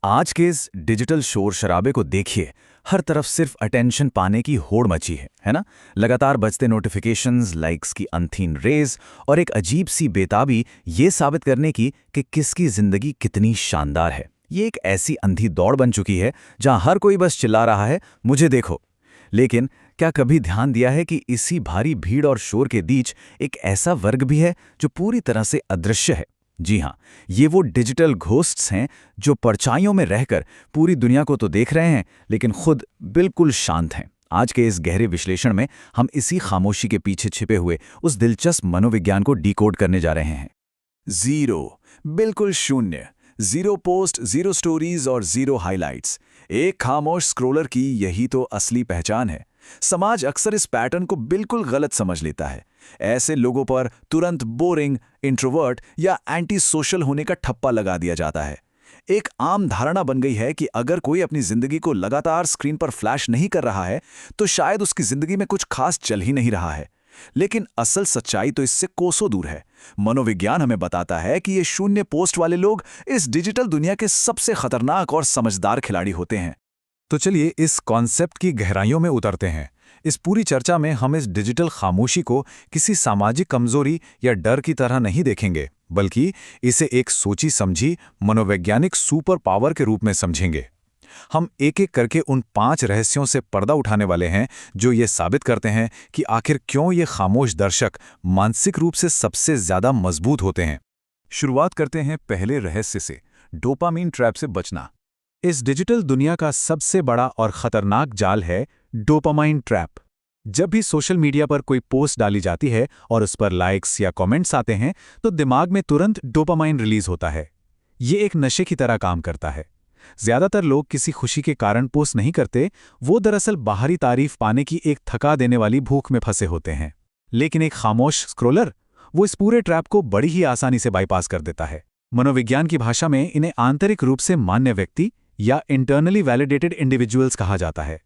आज के इस डिजिटल शोर शराबे को देखिए। हर तरफ सिर्फ अटेंशन पाने की होड़ मची है ना। लगातार बजते नोटिफिकेशंस, लाइक्स की अनथीन रेज और एक अजीब सी बेताबी ये साबित करने की कि किसकी जिंदगी कितनी शानदार है। ये एक ऐसी अंधी दौड़ बन चुकी है जहां हर कोई बस चिल्ला रहा है, मुझे देखो। लेकिन क्या कभी ध्यान दिया है कि इसी भारी भीड़ और शोर के बीच एक ऐसा वर्ग भी है जो पूरी तरह से अदृश्य है। जी हाँ, ये वो डिजिटल घोस्ट्स हैं जो परछाइयों में रहकर पूरी दुनिया को तो देख रहे हैं, लेकिन खुद बिल्कुल शांत हैं। आज के इस गहरे विश्लेषण में हम इसी खामोशी के पीछे छिपे हुए उस दिलचस्प मनोविज्ञान को डिकोड करने जा रहे हैं। जीरो, बिल्कुल शून्य। जीरो पोस्ट, जीरो स्टोरीज और जीरो हाइलाइट्स। एक खामोश स्क्रोलर की यही तो असली पहचान है। समाज अक्सर इस पैटर्न को बिल्कुल गलत समझ लेता है। ऐसे लोगों पर तुरंत बोरिंग, इंट्रोवर्ट या एंटी सोशल होने का ठप्पा लगा दिया जाता है। एक आम धारणा बन गई है कि अगर कोई अपनी जिंदगी को लगातार स्क्रीन पर फ्लैश नहीं कर रहा है तो शायद उसकी जिंदगी में कुछ खास चल ही नहीं रहा है। लेकिन असल सच्चाई तो इससे कोसों दूर है। मनोविज्ञान हमें बताता है कि ये शून्य पोस्ट वाले लोग इस डिजिटल दुनिया के सबसे खतरनाक और समझदार खिलाड़ी होते हैं। तो चलिए इस कॉन्सेप्ट की गहराइयों में उतरते हैं। इस पूरी चर्चा में हम इस डिजिटल खामोशी को किसी सामाजिक कमजोरी या डर की तरह नहीं देखेंगे, बल्कि इसे एक सोची समझी मनोवैज्ञानिक सुपर पावर के रूप में समझेंगे। हम एक एक करके उन 5 रहस्यों से पर्दा उठाने वाले हैं जो ये साबित करते हैं कि आखिर क्यों ये खामोश दर्शक मानसिक रूप से सबसे ज्यादा मजबूत होते हैं। शुरुआत करते हैं पहले रहस्य से, डोपामीन ट्रैप से बचना। इस डिजिटल दुनिया का सबसे बड़ा और खतरनाक जाल है डोपामाइन ट्रैप। जब भी सोशल मीडिया पर कोई पोस्ट डाली जाती है और उस पर लाइक्स या कमेंट्स आते हैं तो दिमाग में तुरंत डोपामाइन रिलीज होता है। ये एक नशे की तरह काम करता है। ज्यादातर लोग किसी खुशी के कारण पोस्ट नहीं करते, वो दरअसल बाहरी तारीफ पाने की एक थका देने वाली भूख में फंसे होते हैं। लेकिन एक खामोश स्क्रोलर वो इस पूरे ट्रैप को बड़ी ही आसानी से बाईपास कर देता है। मनोविज्ञान की भाषा में इन्हें आंतरिक रूप से मान्य व्यक्ति या इंटरनली वैलिडेटेड इंडिविजुअल्स कहा जाता है।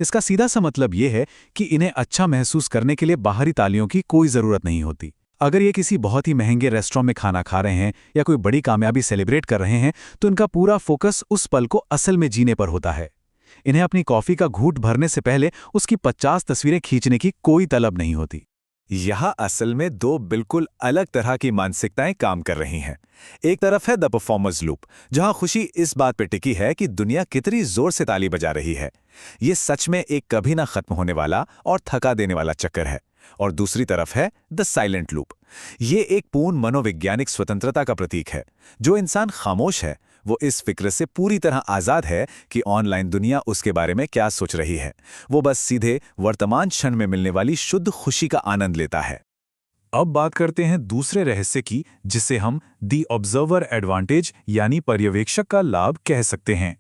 इसका सीधा सा मतलब यह है कि इन्हें अच्छा महसूस करने के लिए बाहरी तालियों की कोई ज़रूरत नहीं होती। अगर ये किसी बहुत ही महंगे रेस्टोरेंट में खाना खा रहे हैं या कोई बड़ी कामयाबी सेलिब्रेट कर रहे हैं तो इनका पूरा फोकस उस पल को असल में जीने पर होता है। इन्हें अपनी कॉफ़ी का घूंट भरने से पहले उसकी 50 तस्वीरें खींचने की कोई तलब नहीं होती। यहाँ असल में 2 बिल्कुल अलग तरह की मानसिकताएं काम कर रही हैं। एक तरफ है द परफॉर्मर्स लूप, जहाँ खुशी इस बात पर टिकी है कि दुनिया कितनी जोर से ताली बजा रही है। ये सच में एक कभी ना खत्म होने वाला और थका देने वाला चक्कर है। और दूसरी तरफ है द साइलेंट लूप। ये एक पूर्ण मनोवैज्ञानिक स्वतंत्रता का प्रतीक है। जो इंसान खामोश है वो इस फिक्र से पूरी तरह आज़ाद है कि ऑनलाइन दुनिया उसके बारे में क्या सोच रही है। वो बस सीधे वर्तमान क्षण में मिलने वाली शुद्ध खुशी का आनंद लेता है। अब बात करते हैं दूसरे रहस्य की, जिसे हम दी ऑब्जर्वर एडवांटेज यानी पर्यवेक्षक का लाभ कह सकते हैं।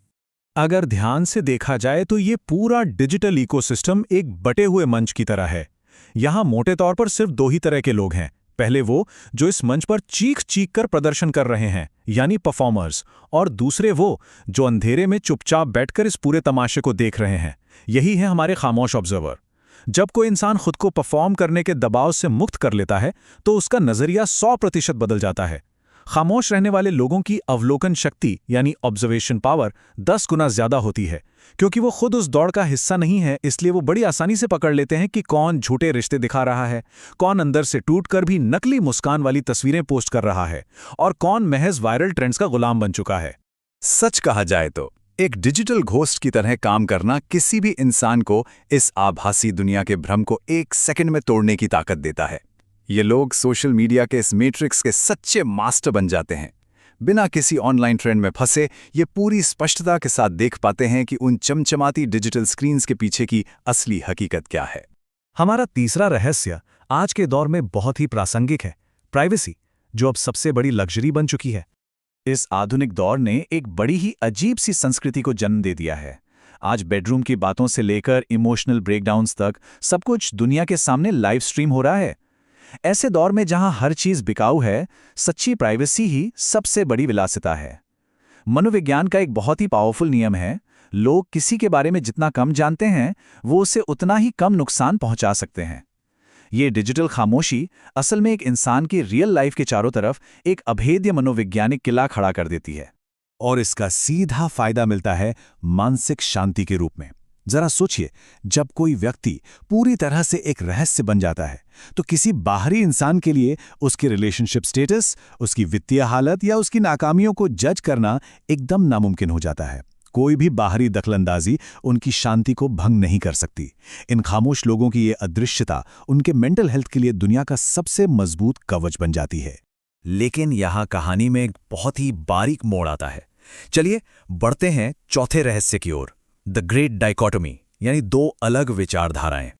अगर ध्यान से देखा जाए तो ये पूरा डिजिटल इकोसिस्टम एक बटे हुए मंच की तरह है। यहाँ मोटे तौर पर सिर्फ 2 ही तरह के लोग हैं। पहले वो जो इस मंच पर चीख चीख कर प्रदर्शन कर रहे हैं यानी परफॉर्मर्स, और दूसरे वो जो अंधेरे में चुपचाप बैठकर इस पूरे तमाशे को देख रहे हैं। यही है हमारे खामोश ऑब्जर्वर। जब कोई इंसान खुद को परफॉर्म करने के दबाव से मुक्त कर लेता है तो उसका नजरिया 100% बदल जाता है। खामोश रहने वाले लोगों की अवलोकन शक्ति यानी ऑब्जर्वेशन पावर 10 गुना ज्यादा होती है। क्योंकि वो खुद उस दौड़ का हिस्सा नहीं है, इसलिए वो बड़ी आसानी से पकड़ लेते हैं कि कौन झूठे रिश्ते दिखा रहा है, कौन अंदर से टूटकर भी नकली मुस्कान वाली तस्वीरें पोस्ट कर रहा है, और कौन महज वायरल ट्रेंड्स का गुलाम बन चुका है। सच कहा जाए तो एक डिजिटल घोस्ट की तरह काम करना किसी भी इंसान को इस आभासी दुनिया के भ्रम को 1 सेकंड में तोड़ने की ताकत देता है। ये लोग सोशल मीडिया के इस मैट्रिक्स के सच्चे मास्टर बन जाते हैं। बिना किसी ऑनलाइन ट्रेंड में फंसे ये पूरी स्पष्टता के साथ देख पाते हैं कि उन चमचमाती डिजिटल स्क्रीन्स के पीछे की असली हकीकत क्या है। हमारा तीसरा रहस्य आज के दौर में बहुत ही प्रासंगिक है, प्राइवेसी, जो अब सबसे बड़ी लग्जरी बन चुकी है। इस आधुनिक दौर ने एक बड़ी ही अजीब सी संस्कृति को जन्म दे दिया है। आज बेडरूम की बातों से लेकर इमोशनल ब्रेकडाउन्स तक सब कुछ दुनिया के सामने लाइव स्ट्रीम हो रहा है। ऐसे दौर में जहां हर चीज बिकाऊ है, सच्ची प्राइवेसी ही सबसे बड़ी विलासिता है। मनोविज्ञान का एक बहुत ही पावरफुल नियम है, लोग किसी के बारे में जितना कम जानते हैं वो उसे उतना ही कम नुकसान पहुंचा सकते हैं। ये डिजिटल खामोशी असल में एक इंसान की रियल लाइफ के चारों तरफ एक अभेद्य मनोवैज्ञानिक किला खड़ा कर देती है। और इसका सीधा फायदा मिलता है मानसिक शांति के रूप में। जरा सोचिए, जब कोई व्यक्ति पूरी तरह से एक रहस्य बन जाता है तो किसी बाहरी इंसान के लिए उसकी रिलेशनशिप स्टेटस, उसकी वित्तीय हालत या उसकी नाकामियों को जज करना एकदम नामुमकिन हो जाता है। कोई भी बाहरी दखलंदाजी उनकी शांति को भंग नहीं कर सकती। इन खामोश लोगों की ये अदृश्यता उनके मेंटल हेल्थ के लिए दुनिया का सबसे मजबूत कवच बन जाती है। लेकिन यहाँ कहानी में एक बहुत ही बारीक मोड़ आता है। चलिए बढ़ते हैं चौथे रहस्य की ओर, द ग्रेट डाइकोटोमी, यानी दो अलग विचारधाराएं।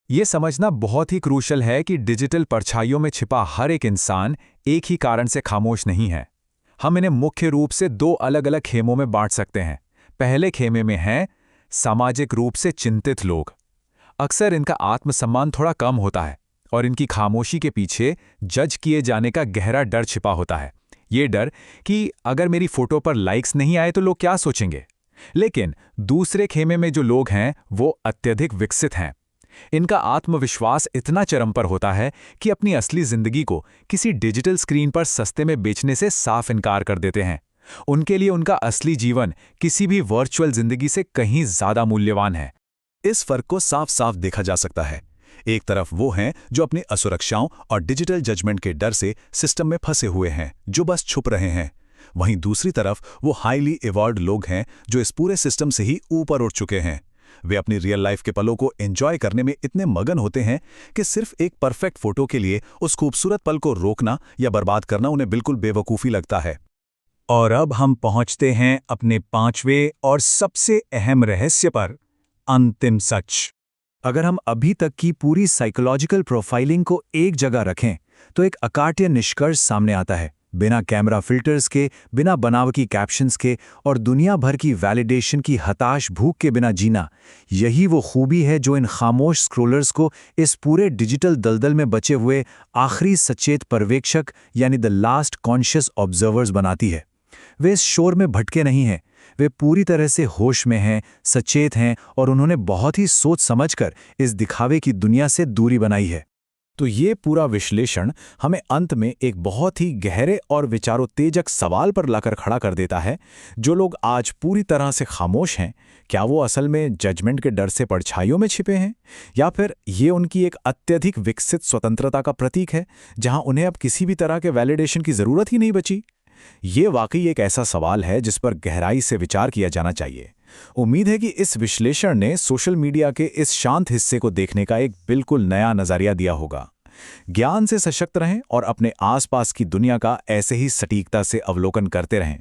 ये समझना बहुत ही क्रूशल है कि डिजिटल परछाइयों में छिपा हर एक इंसान एक ही कारण से खामोश नहीं है। हम इन्हें मुख्य रूप से दो अलग अलग खेमों में बांट सकते हैं। पहले खेमे में हैं सामाजिक रूप से चिंतित लोग। अक्सर इनका आत्मसम्मान थोड़ा कम होता है और इनकी खामोशी के पीछे जज किए जाने का गहरा डर छिपा होता है। ये डर कि अगर मेरी फोटो पर लाइक्स नहीं आए तो लोग क्या सोचेंगे। लेकिन दूसरे खेमे में जो लोग हैं वो अत्यधिक विकसित हैं। इनका आत्मविश्वास इतना चरम पर होता है कि अपनी असली जिंदगी को किसी डिजिटल स्क्रीन पर सस्ते में बेचने से साफ इनकार कर देते हैं। उनके लिए उनका असली जीवन किसी भी वर्चुअल जिंदगी से कहीं ज्यादा मूल्यवान है। इस फर्क को साफ साफ देखा जा सकता है। एक तरफ वो हैं जो अपनी असुरक्षाओं और डिजिटल जजमेंट के डर से सिस्टम में फंसे हुए हैं, जो बस छुप रहे हैं। वहीं दूसरी तरफ वो हाईली इवॉल्व्ड लोग हैं जो इस पूरे सिस्टम से ही ऊपर उठ चुके हैं। वे अपनी रियल लाइफ के पलों को एंजॉय करने में इतने मगन होते हैं कि सिर्फ एक परफेक्ट फोटो के लिए उस खूबसूरत पल को रोकना या बर्बाद करना उन्हें बिल्कुल बेवकूफ़ी लगता है। और अब हम पहुंचते हैं अपने पांचवें और सबसे अहम रहस्य पर, अंतिम सच। अगर हम अभी तक की पूरी साइकोलॉजिकल प्रोफाइलिंग को एक जगह रखें तो एक अकाट्य निष्कर्ष सामने आता है। बिना कैमरा फिल्टर्स के, बिना बनावटी कैप्शंस के और दुनिया भर की वैलिडेशन की हताश भूख के बिना जीना, यही वो खूबी है जो इन खामोश स्क्रोलर्स को इस पूरे डिजिटल दलदल में बचे हुए आखिरी सचेत पर्यवेक्षक यानी द लास्ट कॉन्शियस ऑब्जर्वर्स बनाती है। वे इस शोर में भटके नहीं हैं, वे पूरी तरह से होश में हैं, सचेत हैं और उन्होंने बहुत ही सोच समझकर इस दिखावे की दुनिया से दूरी बनाई है। तो ये पूरा विश्लेषण हमें अंत में एक बहुत ही गहरे और विचारोत्तेजक सवाल पर लाकर खड़ा कर देता है। जो लोग आज पूरी तरह से खामोश हैं, क्या वो असल में जजमेंट के डर से परछाइयों में छिपे हैं, या फिर ये उनकी एक अत्यधिक विकसित स्वतंत्रता का प्रतीक है जहां उन्हें अब किसी भी तरह के वैलिडेशन की जरूरत ही नहीं बची? ये वाकई एक ऐसा सवाल है जिस पर गहराई से विचार किया जाना चाहिए। उम्मीद है कि इस विश्लेषण ने सोशल मीडिया के इस शांत हिस्से को देखने का एक बिल्कुल नया नजरिया दिया होगा। ज्ञान से सशक्त रहें और अपने आसपास की दुनिया का ऐसे ही सटीकता से अवलोकन करते रहें।